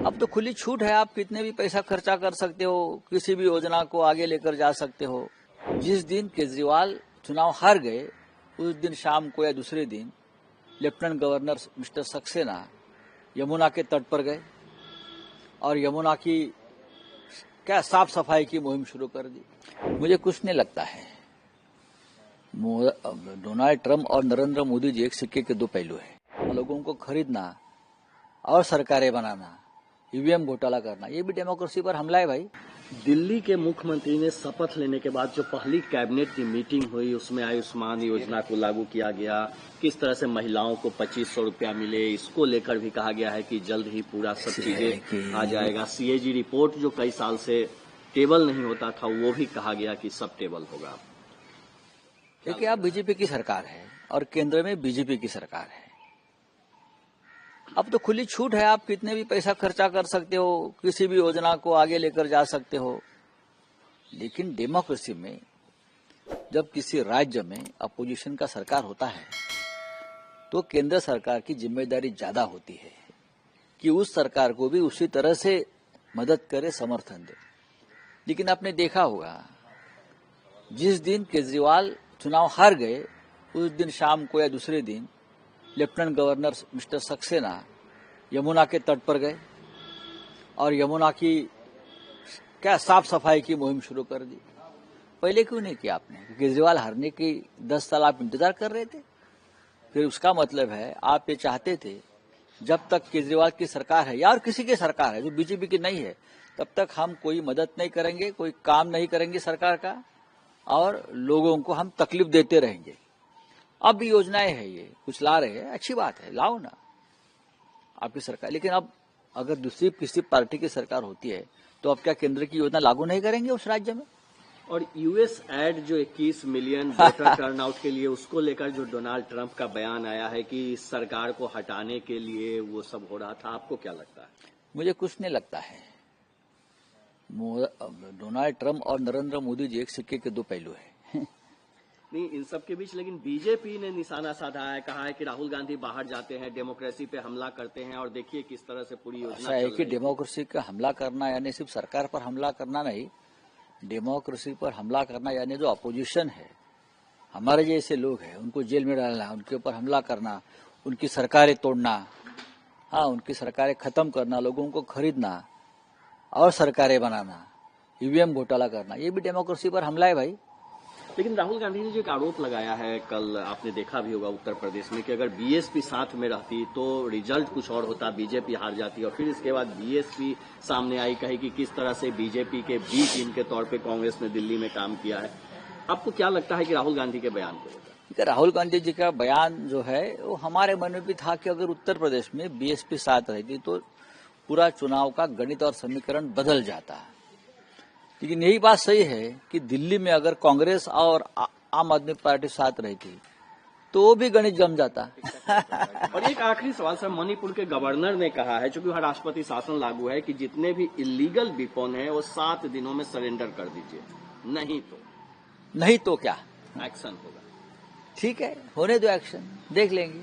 अब तो खुली छूट है, आप कितने भी पैसा खर्चा कर सकते हो, किसी भी योजना को आगे लेकर जा सकते हो। जिस दिन केजरीवाल चुनाव हार गए उस दिन शाम को या दूसरे दिन lieutenant governor mister Saxena Yamuna के तट पर गए और यमुना की क्या साफ सफाई की मुहिम शुरू कर दी। मुझे कुछ नहीं लगता है। डोनाल्ड ट्रंप और नरेंद्र मोदी जी एक सिक्के के दो पहलू हैं। लोगों को खरीदना और सरकारें बनाना, ईवीएम घोटाला करना, ये भी डेमोक्रेसी पर हमला है भाई। दिल्ली के मुख्यमंत्री ने शपथ लेने के बाद जो पहली कैबिनेट की मीटिंग हुई उसमें आयुष्मान योजना को लागू किया गया। किस तरह से महिलाओं को 2500 रुपया मिले, इसको लेकर भी कहा गया है कि जल्द ही पूरा सब चीजें आ जाएगा। सीएजी रिपोर्ट जो कई साल से टेबल नहीं होता था वो भी कहा गया कि सब टेबल होगा। देखिए, अब बीजेपी की सरकार है और केंद्र में बीजेपी की सरकार है। अब तो खुली छूट है, आप कितने भी पैसा खर्चा कर सकते हो, किसी भी योजना को आगे लेकर जा सकते हो। लेकिन डेमोक्रेसी में जब किसी राज्य में अपोजिशन का सरकार होता है तो केंद्र सरकार की जिम्मेदारी ज्यादा होती है कि उस सरकार को भी उसी तरह से मदद करे, समर्थन दे। लेकिन आपने देखा होगा, जिस दिन केजरीवाल चुनाव हार गए उस दिन शाम को या दूसरे दिन lieutenant governor mister Saxena Yamuna के तट पर गए और यमुना की क्या साफ सफाई की मुहिम शुरू कर दी। पहले क्यों नहीं किया आपने? केजरीवाल हारने की 10 साल आप इंतजार कर रहे थे। फिर उसका मतलब है आप ये चाहते थे जब तक केजरीवाल की सरकार है या और किसी की सरकार है जो बीजेपी की नहीं है, तब तक हम कोई मदद नहीं करेंगे, कोई काम नहीं करेंगे सरकार का और लोगों को हम तकलीफ देते रहेंगे। अब भी योजनाएं है, ये कुछ ला रहे हैं, अच्छी बात है, लाओ ना आपकी सरकार। लेकिन अब अगर दूसरी किसी पार्टी की सरकार होती है तो अब क्या केंद्र की योजना लागू नहीं करेंगे उस राज्य में? और यूएस एड जो 21 मिलियन वोटर टर्नआउट के लिए, उसको लेकर जो डोनाल्ड ट्रंप का बयान आया है कि इस सरकार को हटाने के लिए वो सब हो रहा था, आपको क्या लगता है? मुझे कुछ नहीं लगता है। डोनाल्ड ट्रंप और नरेंद्र मोदी जी एक सिक्के के दो पहलू हैं। नहीं, इन सब के बीच लेकिन बीजेपी ने निशाना साधा है, कहा है कि राहुल गांधी बाहर जाते हैं, डेमोक्रेसी पे हमला करते हैं और देखिए किस तरह से पूरी योजना ऐसा है कि डेमोक्रेसी का हमला करना यानी सिर्फ सरकार पर हमला करना नहीं, डेमोक्रेसी पर हमला करना यानी जो अपोजिशन है, हमारे जैसे लोग हैं, उनको जेल में डालना, उनके ऊपर हमला करना, उनकी सरकारें तोड़ना, हाँ, उनकी सरकारें खत्म करना, लोगों को खरीदना और सरकारें बनाना, ईवीएम घोटाला करना, ये भी डेमोक्रेसी पर हमला है भाई। लेकिन राहुल गांधी ने जो एक आरोप लगाया है, कल आपने देखा भी होगा उत्तर प्रदेश में, कि अगर बीएसपी साथ में रहती तो रिजल्ट कुछ और होता, बीजेपी हार जाती। और फिर इसके बाद बीएसपी सामने आई, कही कि किस तरह से बीजेपी के बी टीम के तौर पे कांग्रेस ने दिल्ली में काम किया है। आपको क्या लगता है कि राहुल गांधी के बयान को? राहुल गांधी जी का बयान जो है वो हमारे मन में भी था कि अगर उत्तर प्रदेश में बीएसपी साथ रहती तो पूरा चुनाव का गणित और समीकरण बदल जाता। लेकिन यही बात सही है कि दिल्ली में अगर कांग्रेस और आम आदमी पार्टी साथ रहती तो भी गणित जम जाता। और एक आखिरी सवाल सर, मणिपुर के गवर्नर ने कहा है, चूंकि वहाँ राष्ट्रपति शासन लागू है, कि जितने भी इलीगल वेपन है वो 7 दिनों में सरेंडर कर दीजिए, नहीं तो क्या एक्शन होगा। ठीक है, होने दो एक्शन, देख लेंगे।